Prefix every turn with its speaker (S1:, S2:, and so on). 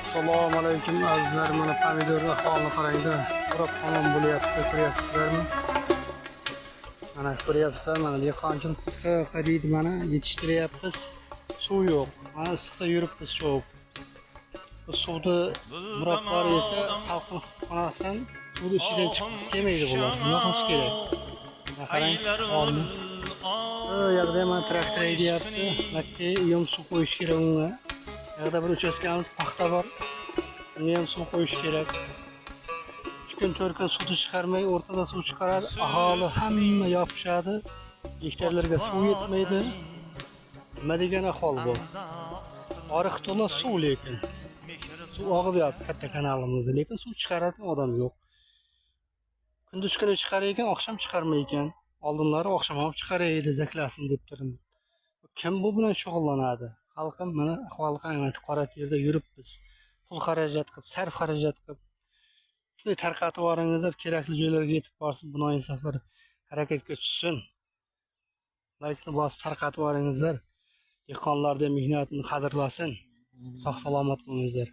S1: Assalomu alaykum azizlar, mana pomidorni ahvolini qarangda. Biroq tamom bo'lyapti, ko'ryapsizlarmi? Mana ko'ryapsizlar, mana dehqonchilik qilib mana yetishtiryapmiz. Suv yo'q. Mana issiqda yuribmiz cho'p. Bu suvni biroq bor esa salqin xonasidan suvni ichidan chiqib kelmaydi bular. Nima qilish kerak? Mana qarang, holni. Bu yoqda mana traktor haydayapti. Makka yom suv qo'yish kerak unga. Yoqda bir uchastkamiz paxta bor. Unga ham suv qo'yish kerak. 3 kun 4 kun suvni chiqarmay o'rtada suv chiqaradi. Aholi hamma yopishadi. Gektarlarga suv yetmaydi. Nima degan ahvol bu? Oriq to'la suv lekin. Suv og'ib yotibdi katta kanalimizda, lekin suv chiqaradigan odam yo'q. Kunduz kuni chiqarar ekan, oqshom chiqarmay ekan. Oldinlari oqshom ham chiqarar edi, zaklasin deb turdim. Kim bu bilan shug'ullanadi? Xalqim mana ahvoli qarang, qora terda yuribmiz. Pul xarajat qilib, sarf xarajat qilib. Shunday tarqatib yuboringizlar, kerakli joylarga yetib borsin, bu noinsoflar harakatga tushsin. Laykni bosib tarqatib yuboringizlar. Dehqonlarning mehnatini qadrlasin. Sog' salomat bo'lingizlar.